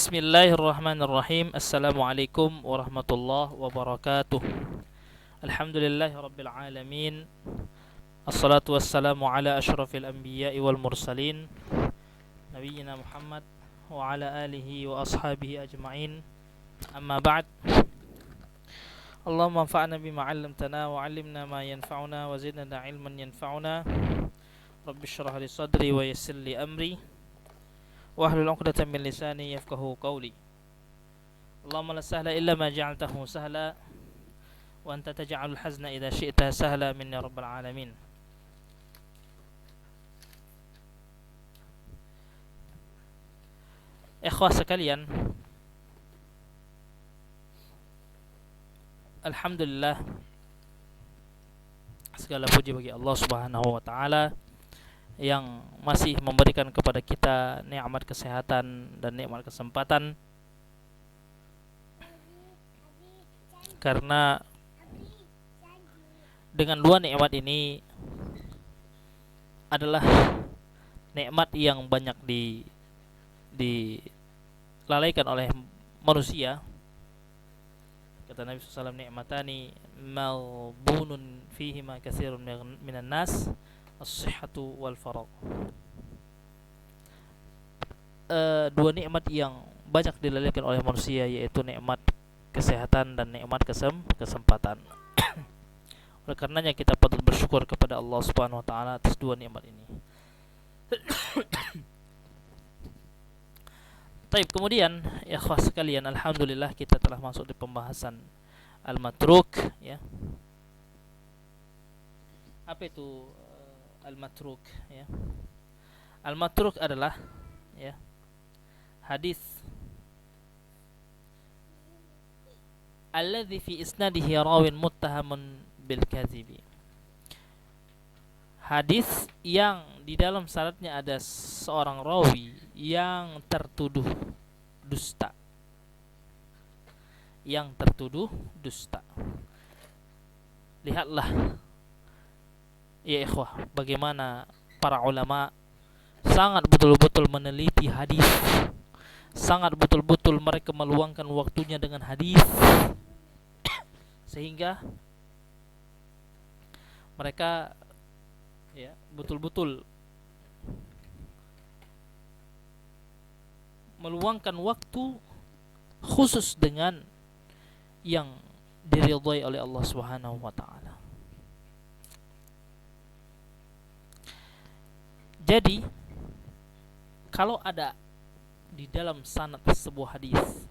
Bismillahirrahmanirrahim. Assalamualaikum warahmatullahi wabarakatuh. Alhamdulillahi rabbil alamin. Assalatu wassalamu ala asyrafil anbiya'i wal mursalin nabiyyina Muhammad wa ala alihi wa ashabihi ajma'in. Amma ba'd. Allahumma anfa'na bima 'allamtana wa 'allimna ma yanfa'una wa zidna ilman yanfa'una. Rabbi shrah li sadri wa yassir li amri wahlul 'uqdatam min lisani yafqahu qawli. Allahumma la sahla illa ma ja'altahu sahla wa anta taj'alul hazna idza syi'ta sahla minni rabbal alamin. Ikhwah sekalian, alhamdulillah, segala puji bagi Allah Subhanahu wa taala yang masih memberikan kepada kita nikmat kesehatan dan nikmat kesempatan. Karena dengan dua nikmat ini adalah nikmat yang banyak dilalaikan oleh manusia. Kata Nabi SAW, nikmatani malbunun fihima katsirun minan nas, as-sihhatu wal faragh. Dua nikmat yang banyak dilalaikan oleh manusia, yaitu nikmat kesehatan dan nikmat kesempatan. Oleh karenanya kita patut bersyukur kepada Allah Subhanahu wa taala atas dua nikmat ini. Baik, kemudian ya ikhwah sekalian, alhamdulillah kita telah masuk di pembahasan al-matruk, ya. Apa itu al-matruk, ya? Al-matruk adalah, ya, hadis alladzi fi isnadihi rawin muttahamun bil kadhibi. Hadis yang di dalam syaratnya ada seorang rawi yang tertuduh dusta. Yang tertuduh dusta. Lihatlah ya ikhwah, bagaimana para ulama sangat betul-betul meneliti hadis. Sangat betul-betul mereka meluangkan waktunya dengan hadis, sehingga mereka ya betul-betul meluangkan waktu khusus dengan yang diridhai oleh Allah Subhanahu wa taala. Jadi kalau ada di dalam sanad sebuah hadis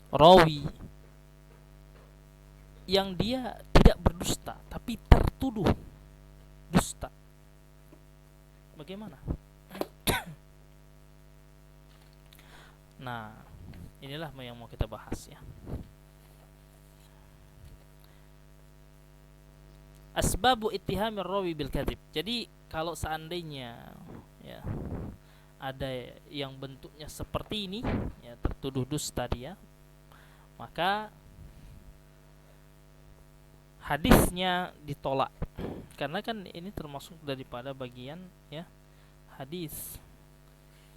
rawi yang dia tidak berdusta tapi tertuduh dusta, bagaimana? Nah, inilah yang mau kita bahas, ya. Asbabu ittihamir rawi bil kadzib. Jadi kalau seandainya ya ada yang bentuknya seperti ini, ya, tertuduh dusta dia, maka hadisnya ditolak. Karena kan ini termasuk daripada bagian, ya, hadis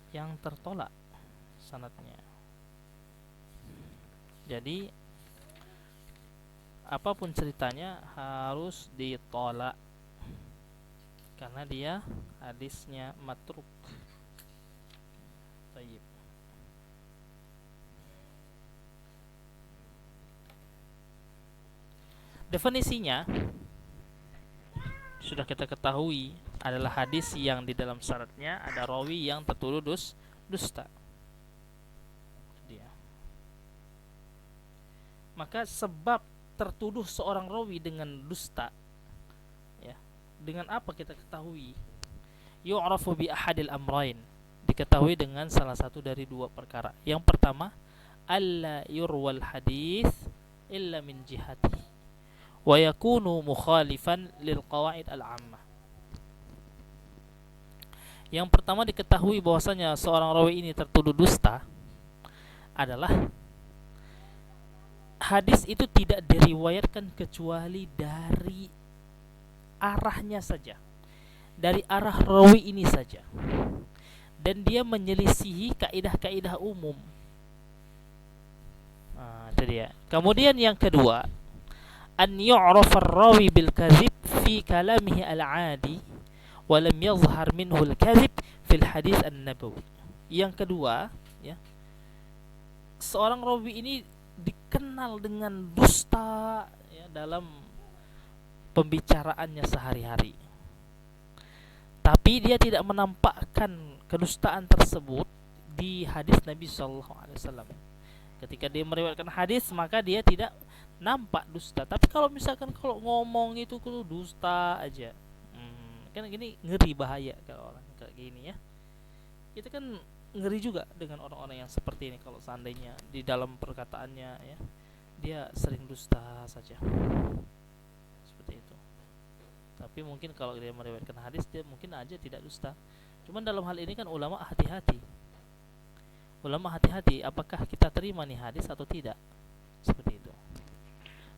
yang tertolak sanadnya. Jadi apapun ceritanya harus ditolak karena dia hadisnya matruk. Baik. Definisinya sudah kita ketahui, adalah hadis yang di dalam syaratnya ada rawi yang tertuduh dusta. Dia. Maka sebab tertuduh seorang rawi dengan dusta, ya, dengan apa kita ketahui? Yu'rafu bi ahadil amrain, diketahui dengan salah satu dari dua perkara. Yang pertama, alla yurwal hadis illa min jihati wa yakunu mukhalifan lil qawaid al-ammah. Yang pertama diketahui bahwasanya seorang rawi ini tertuduh dusta adalah hadis itu tidak diriwayatkan kecuali dari arahnya saja, dari arah rawi ini saja. dan dia menyelisihi kaidah-kaidah umum. Itu dia. Kemudian yang kedua, an yu'rafa ar-rawi bil kadhib fi kalamihi al-'adi wa lam yadhhar minhu al-kadhib fil hadis an-nabawi. Yang kedua, ya, seorang rawi ini dikenal dengan dusta, ya, dalam pembicaraannya sehari-hari. Tapi dia tidak menampakkan kedustaan tersebut di hadis Nabi sallallahu alaihi wasallam. Ketika dia meriwayatkan hadis, maka dia tidak nampak dusta. Tapi kalau misalkan kalau ngomong itu kudu dusta aja, kan gini ngeri, bahaya kalau orang kayak gini ya. Kita kan ngeri juga dengan orang-orang yang seperti ini kalau seandainya di dalam perkataannya, ya, dia sering dusta saja. Seperti itu. Tapi mungkin kalau dia meriwayatkan hadis, dia mungkin aja tidak dusta. Cuman dalam hal ini kan ulama hati-hati. Ulama hati-hati apakah kita terima nih hadis atau tidak. Seperti itu.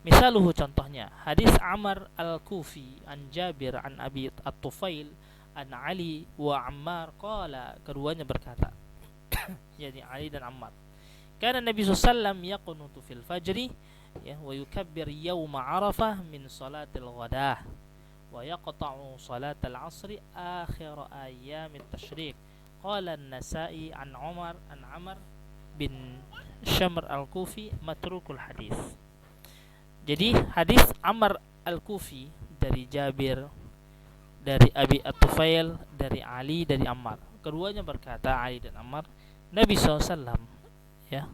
Misaluhu, contohnya hadis Amr al-Kufi an Jabir an Abi at-Tufail an Ali wa Ammar qala, keduanya berkata yakni Ali dan Ammar, kana Nabi sallallahu alaihi wasallam yaqunutu fil fajri, ya, wa yukabbir yawma Arafah min salatil ghadah wa yaqta'u salatal 'asri akhir ayyamit tasyrik. Qala an-Nasa'i an Amr bin Shamr al-Kufi matrukul hadis. Jadi hadis Amr al-Kufi dari Jabir, dari Abi at-Tufail, dari Ali, dari Ammar. Keduanya berkata, Ali dan Ammar, Nabi SAW, ya,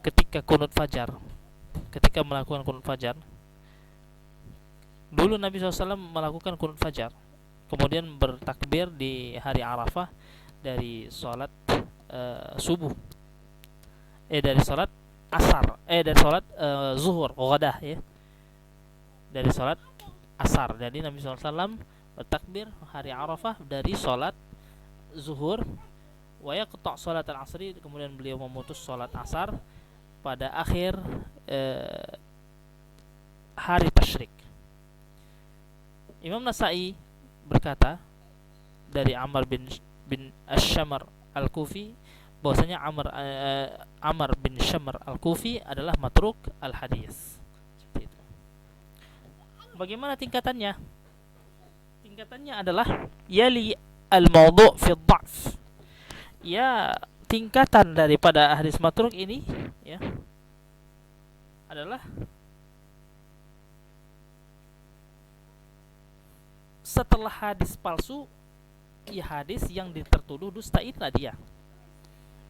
ketika kunut fajar, ketika melakukan kunut fajar, dulu Nabi SAW melakukan kunut fajar, kemudian bertakbir di hari Arafah dari sholat subuh, dari sholat asar, dari sholat zuhur, ghadah, ya, dari sholat asar. Jadi Nabi SAW bertakbir hari Arafah dari sholat zuhur, wa yaqta' sholat al-asri, kemudian beliau memutus sholat asar pada akhir hari tasyrik. Imam Nasa'i berkata dari Amr bin Ash-Shamr al-Kufi bahwasanya Amr bin Shamr al-Kufi adalah matruk al-hadis. Seperti itu. Bagaimana tingkatannya? Tingkatannya adalah yali al-mawdu' fi ad-dha'f. Ya, tingkatan daripada hadis matruk ini, ya, adalah setelah hadis palsu, ya, hadis yang tertuduh dusta, itulah dia.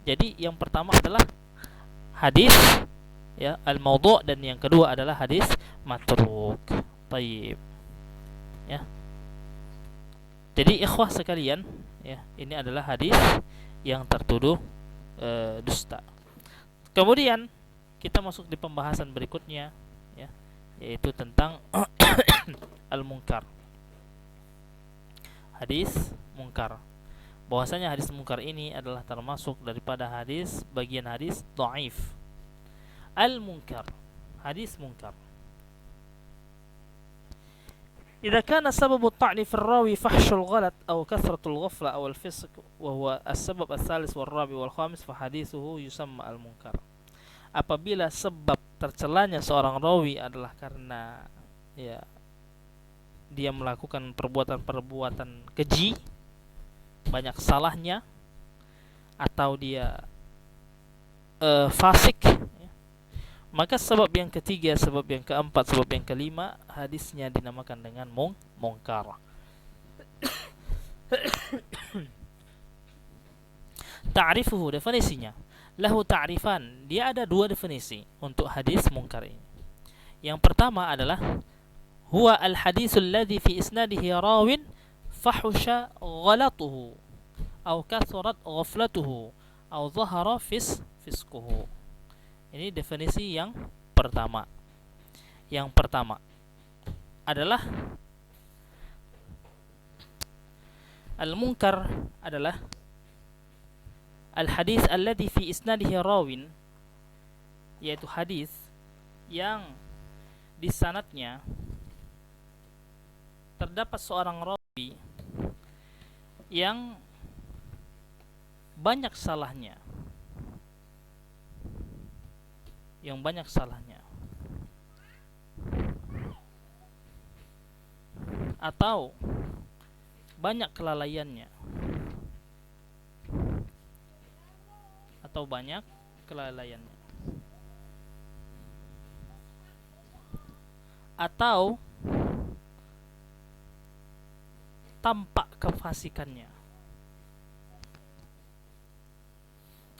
Jadi yang pertama adalah hadis, ya, al-mawdu', dan yang kedua adalah hadis matruk. Taib. Ya. Jadi ikhwah sekalian, ya, ini adalah hadis yang tertuduh dusta. Kemudian kita masuk di pembahasan berikutnya, ya, yaitu tentang al-munkar. Hadis munkar. Bahwasanya hadis munkar ini adalah termasuk daripada hadis, bagian hadis dhaif. Al-munkar, hadis munkar. إذا كان سبب الطعن في الراوي فحش الغلط أو كثرة الغفلة أو الفسق وهو السبب الثالث والرابع والخامس فحديثه يسمى المنكر. Apabila sebab tercelanya seorang rawi adalah karena, ya, dia melakukan perbuatan-perbuatan keji, banyak salahnya, atau dia fasik, ya, maka sebab yang ketiga, sebab yang keempat, sebab yang kelima, hadisnya dinamakan dengan munkar. Ta'rifuhu, definisinya. Lahu ta'rifan, dia ada dua definisi untuk hadis munkar ini. Yang pertama adalah huwa al-hadisul ladzi fi isnadihi rawin fahusha ghalatuhu aw kathurat ghaflatuhu aw dhahara fisquhu. Ini definisi yang pertama. Yang pertama adalah al-munkar adalah al-hadis alladhi fi isnadihi rawin, yaitu hadis yang di sanadnya terdapat seorang rawi yang banyak salahnya, atau banyak kelalaiannya, atau tampak kefasikannya.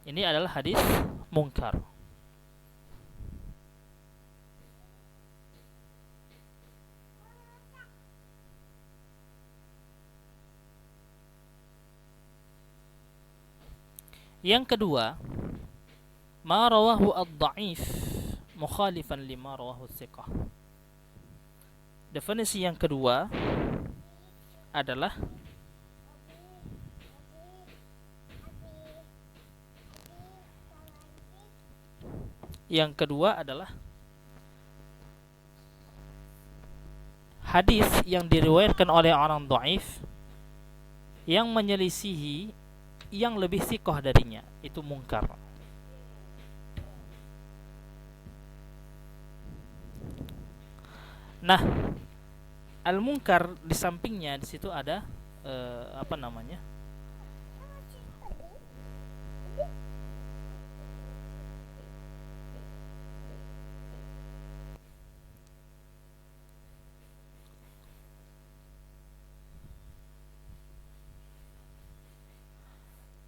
Ini adalah hadis mungkar. Yang kedua, ma rawahu ad-dha'if mukhalifan lima rawahu thiqah. Definisi yang kedua adalah hadis yang diriwayatkan oleh orang dhaif yang menyelisihi yang lebih thiqah darinya, itu mungkar. Nah, al-munkar di sampingnya di situ ada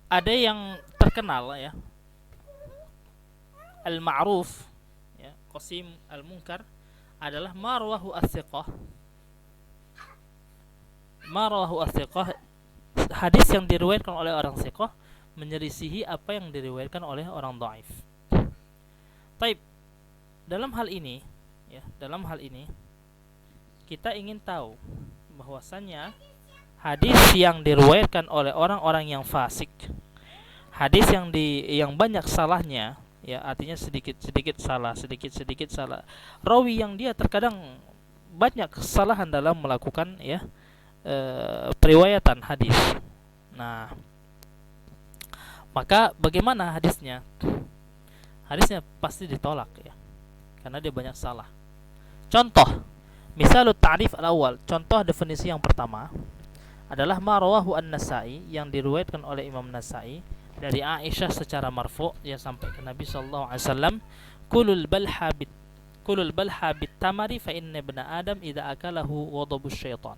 ada yang terkenal ya, al-ma'ruf ya, qasim al-munkar adalah ma rawahu as-thiqah, hadis yang diriwayatkan oleh orang thiqah menyelisihi apa yang diriwayatkan oleh orang dhaif. Taib, dalam hal ini kita ingin tahu bahwasannya hadis yang diriwayatkan oleh orang-orang yang fasik, hadis yang banyak salahnya, ya artinya sedikit salah, rawi yang dia terkadang banyak kesalahan dalam melakukan periwayatan hadis. Nah, maka bagaimana hadisnya? Hadisnya pasti ditolak ya, karena dia banyak salah. Contoh, misalut ta'rif al-awwal, contoh definisi yang pertama adalah ma rawahu an-Nasa'i, yang diriwayatkan oleh Imam Nasa'i dari Aisyah secara marfu' ya sampai ke Nabi sallallahu alaihi wasallam, kulul balha bit tamari fa inna ibna adam idza akalahu ghadabu syaitan.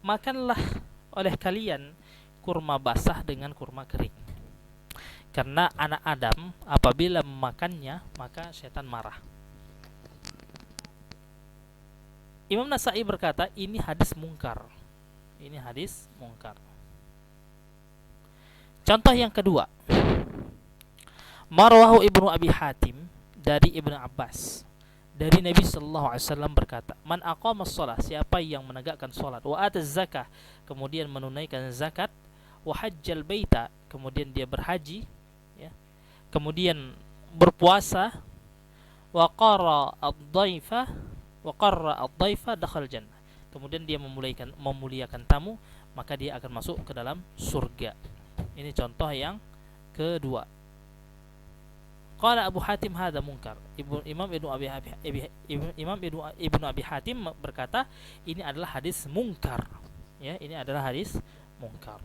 Makanlah oleh kalian kurma basah dengan kurma kering, karena anak Adam apabila memakannya maka syaitan marah. Imam Nasa'i berkata ini hadis mungkar. Contoh yang kedua, marwahu Ibnu Abi Hatim dari Ibnu Abbas dari Nabi sallallahu alaihi wasallam berkata, man aqama shalah, siapa yang menegakkan salat, wa ataz zakah, kemudian menunaikan zakat, wa hajjal baita, kemudian dia berhaji ya, kemudian berpuasa, wa qara ad-dhaifa dakhal jannah, kemudian dia memuliakan tamu, maka dia akan masuk ke dalam surga. Ini contoh yang kedua. Qala Abu Hatim hadza munkar. Imam Ibnu Abi Hatim berkata ini adalah hadis mungkar. Ya, ini adalah hadis mungkar.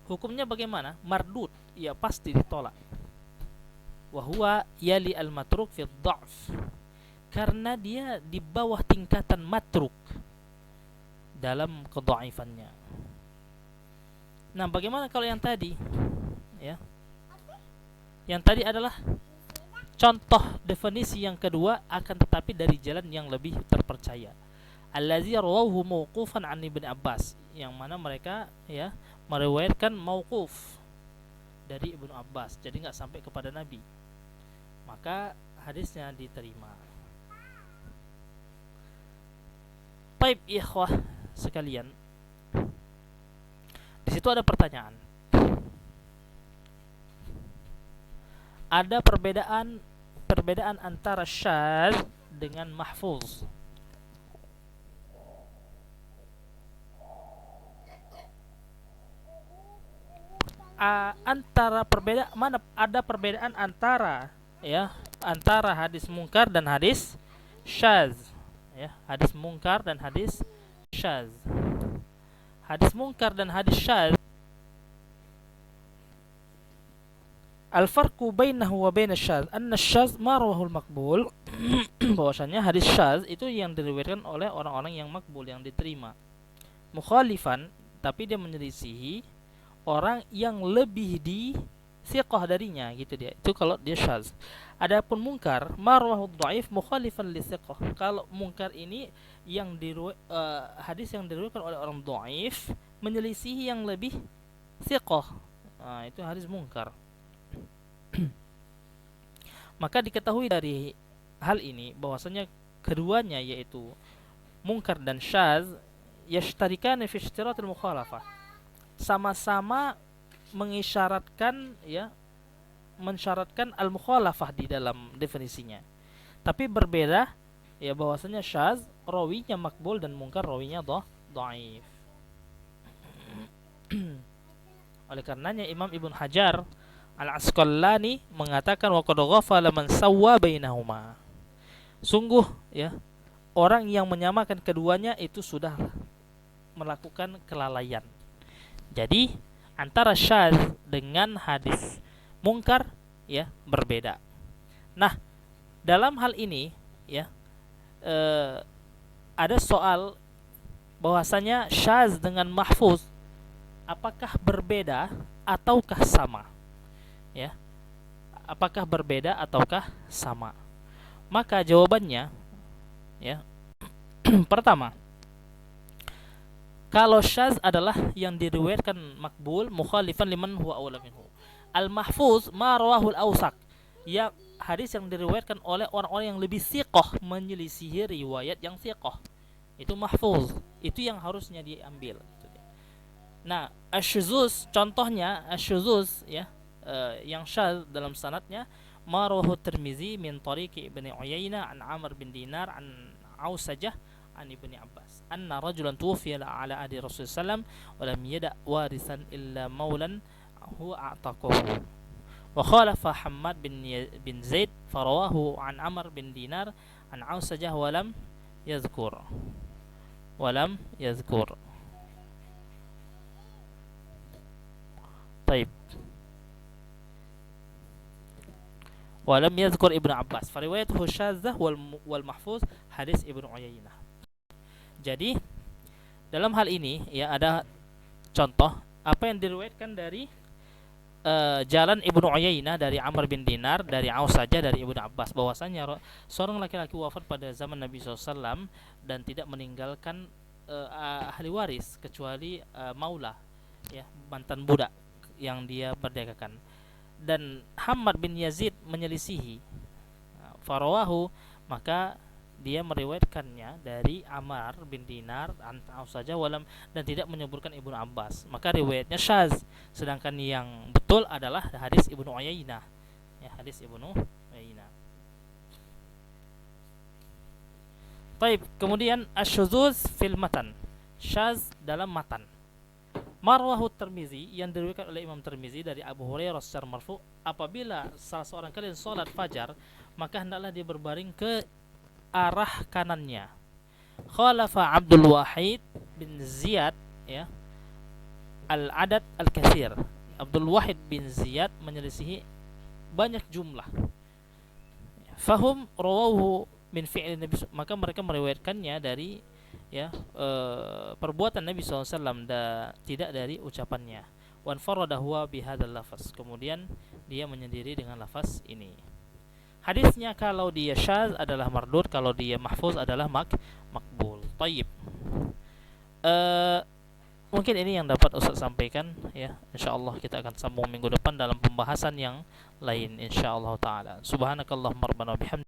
Hukumnya bagaimana? Mardud, ya pasti ditolak. Wa huwa yali al-matruk fi dha'f. Karena dia di bawah tingkatan matruk dalam kedhaifannya. Nah, bagaimana kalau yang tadi? Ya. Yang tadi adalah contoh definisi yang kedua, akan tetapi dari jalan yang lebih terpercaya. Allazi rawahu mauqufan an Ibnu Abbas, yang mana mereka ya meriwayatkan mauquf dari Ibnu Abbas, jadi enggak sampai kepada Nabi. Maka hadisnya diterima. Baik, ikhwah sekalian. Di situ ada pertanyaan. Ada perbedaan antara syadz dengan mahfuz. antara ada perbedaan antara antara hadis mungkar dan hadis syaz, hadis mungkar dan hadis syaz. Hadis mungkar dan hadis syaz, al-farqu bainahu wa bain asy-syaz anna asy-syaz ma rawahul maqbul bahwasanya hadis syaz itu yang diriwayatkan oleh orang-orang yang makbul, yang diterima, mukhalifan, tapi dia menyelisihi orang yang lebih di siqah darinya, gitu dia. Itu kalau dia syaz. Adapun mungkar marwahu dhaif mukhalifan li siqah. Kalau mungkar ini yang hadis yang diriwayatkan oleh orang dhaif menyelisihi yang lebih siqah. Nah, itu hadis mungkar. Maka diketahui dari hal ini bahwasanya keduanya, yaitu mungkar dan syaz, yashtarikan fi ishtiratil mukhalafah, sama-sama mengisyaratkan mensyaratkan al-mukhalafah di dalam definisinya. Tapi berbeda, bahwasanya syaz rawinya makbul dan mungkar rawinya dhaif. Oleh karenanya Imam Ibnu Hajar Al-Asqalani mengatakan wa qad ghafala man sawwa bainahuma. Sungguh orang yang menyamakan keduanya itu sudah melakukan kelalaian. Jadi antara syaz dengan hadis mungkar berbeda. Nah, dalam hal ini ada soal bahwasanya syaz dengan mahfuz apakah berbeda ataukah sama? Apakah berbeda ataukah sama? Maka jawabannya pertama, kalau syaz adalah yang diriwayatkan makbul mukhalifan liman huwa aula minhu. Al-mahfuz ma rawahul awsaq, hadis yang diriwayatkan oleh orang-orang yang lebih siqah menyelisihi riwayat yang siqah. Itu mahfuz, itu yang harusnya diambil. Nah, asyuzuz, contohnya asyuzuz yang syaz dalam sanadnya ma rawahu Tirmizi min tariqi Ibnu Uyainah an Amr bin Dinar an Ausajah an Ibnu Abbas anna rajulan tuwfiya ala ahdi Rasulullah sallam wa lam yada warisan illa maulan huwa a'taqahu wa khalafa Hammad bin Zaid farawahu an Amr bin Dinar an Ausajah wa lam yadhkur طيب walam yadhkur Ibnu Abbas fariwayatuhu syadzah wal mahfuz hadis Ibnu Uyainah. Jadi dalam hal ini ada contoh apa yang diriwayatkan dari jalan Ibnu Uyainah dari Amr bin Dinar dari Ausajah dari Ibnu Abbas bahwasanya seorang laki-laki wafat pada zaman Nabi SAW dan tidak meninggalkan ahli waris kecuali maula, mantan budak yang dia merdekakan. Dan Hammad bin Yazid menyelisihi farawahu, maka dia meriwayatkannya dari Amr bin Dinar saja dan tidak menyebutkan Ibnu Abbas, maka riwayatnya syaz. Sedangkan yang betul adalah hadis Ibnu Uyainah, hadis Ibnu Uyainah. Baik, kemudian asyuzuz fil matan, syaz dalam matan. Marwahu Tirmizi, yang diriwayatkan oleh Imam Tirmizi dari Abu Hurairah secara marfu, apabila salah seorang kalian salat fajar, maka hendaklah dia berbaring ke arah kanannya. Khalafa Abdul Wahid bin Ziyad al-adad al-katsir. Abdul Wahid bin Ziyad menyelisihi banyak jumlah. Fahum rawahu min fi'li Nabi, maka mereka meriwayatkannya dari perbuatan Nabi SAW dan tidak dari ucapannya. Wan farada huwa bihadzal lafaz, kemudian dia menyendiri dengan lafaz ini. Hadisnya kalau dia syaz adalah mardud, kalau dia mahfuz adalah makbul. Tayyib. Mungkin ini yang dapat Ustaz sampaikan, insyaallah kita akan sambung minggu depan dalam pembahasan yang lain insyaallah taala. Subhanakallahumma rabbana wa bihamdika